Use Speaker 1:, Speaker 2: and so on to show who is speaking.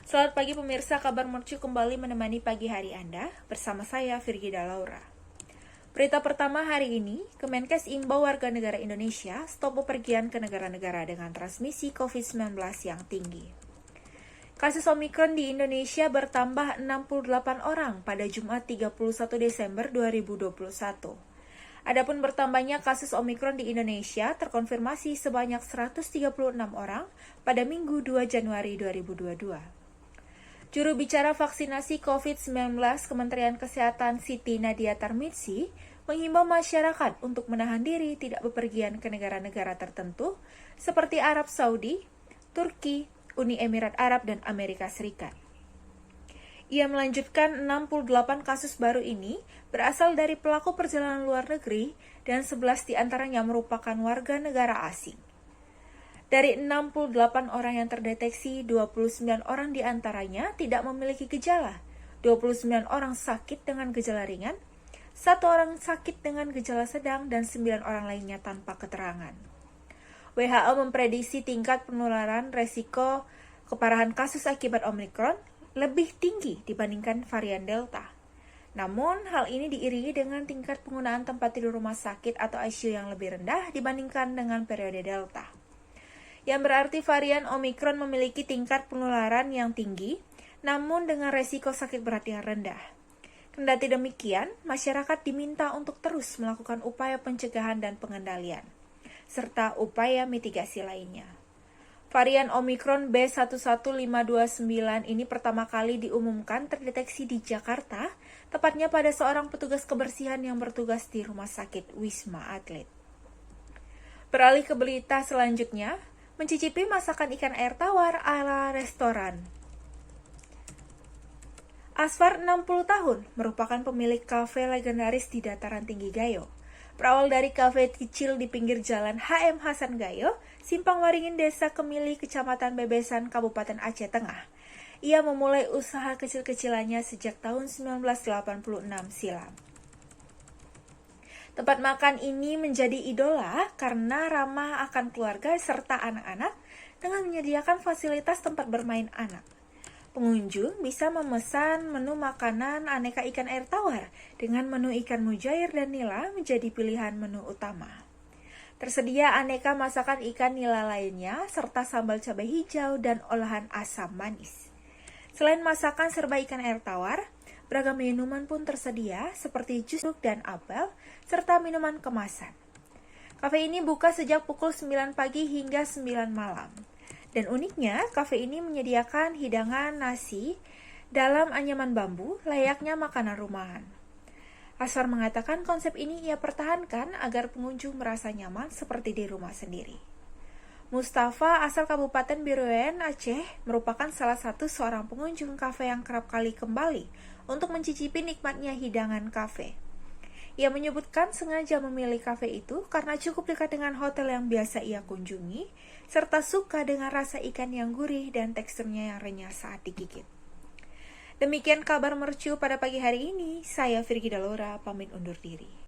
Speaker 1: Selamat pagi pemirsa, kabar mercu kembali menemani pagi hari Anda bersama saya Virgida Laura. Berita pertama hari ini, Kemenkes imbau warga negara Indonesia stop bepergian ke negara-negara dengan transmisi COVID-19 yang tinggi. Kasus Omikron di Indonesia bertambah 68 orang pada Jumat 31 Desember 2021. Adapun bertambahnya kasus Omikron di Indonesia terkonfirmasi sebanyak 136 orang pada Minggu 2 Januari 2022. Juru bicara vaksinasi COVID-19 Kementerian Kesehatan Siti Nadia Tarmizi menghimbau masyarakat untuk menahan diri tidak bepergian ke negara-negara tertentu seperti Arab Saudi, Turki, Uni Emirat Arab, dan Amerika Serikat. Ia melanjutkan 68 kasus baru ini berasal dari pelaku perjalanan luar negeri dan 11 diantaranya merupakan warga negara asing. Dari 68 orang yang terdeteksi, 29 orang diantaranya tidak memiliki gejala, 29 orang sakit dengan gejala ringan, 1 orang sakit dengan gejala sedang, dan 9 orang lainnya tanpa keterangan. WHO memprediksi tingkat penularan resiko keparahan kasus akibat Omikron lebih tinggi dibandingkan varian Delta. Namun, hal ini diiringi dengan tingkat penggunaan tempat tidur rumah sakit atau ICU yang lebih rendah dibandingkan dengan periode Delta. Yang berarti varian Omikron memiliki tingkat penularan yang tinggi, namun dengan resiko sakit berat yang rendah. Kendati demikian, masyarakat diminta untuk terus melakukan upaya pencegahan dan pengendalian, serta upaya mitigasi lainnya. Varian Omikron B11529 ini pertama kali diumumkan terdeteksi di Jakarta, tepatnya pada seorang petugas kebersihan yang bertugas di Rumah Sakit Wisma Atlet. Beralih ke berita selanjutnya, mencicipi masakan ikan air tawar ala restoran. Asfar 60 tahun, merupakan pemilik kafe legendaris di dataran tinggi Gayo. Berawal dari kafe kecil di pinggir jalan HM Hasan Gayo, Simpang Waringin, Desa Kemili, Kecamatan Bebesan, Kabupaten Aceh Tengah. Ia memulai usaha kecil-kecilannya sejak tahun 1986 silam. Tempat makan ini menjadi idola karena ramah akan keluarga serta anak-anak dengan menyediakan fasilitas tempat bermain anak. Pengunjung bisa memesan menu makanan aneka ikan air tawar dengan menu ikan mujair dan nila menjadi pilihan menu utama. Tersedia aneka masakan ikan nila lainnya serta sambal cabai hijau dan olahan asam manis. Selain masakan serba ikan air tawar, beragam minuman pun tersedia seperti jus dan apel, serta minuman kemasan. Kafe ini buka sejak pukul 9 pagi hingga 9 malam. Dan uniknya, kafe ini menyediakan hidangan nasi dalam anyaman bambu layaknya makanan rumahan. Asfar mengatakan konsep ini ia pertahankan agar pengunjung merasa nyaman seperti di rumah sendiri. Mustafa asal Kabupaten Biroen, Aceh, merupakan salah satu seorang pengunjung kafe yang kerap kali kembali untuk mencicipi nikmatnya hidangan kafe. Ia menyebutkan sengaja memilih kafe itu karena cukup dekat dengan hotel yang biasa ia kunjungi, serta suka dengan rasa ikan yang gurih dan teksturnya yang renyah saat digigit. Demikian kabar mercu pada pagi hari ini, saya Virgida Laura pamit undur diri.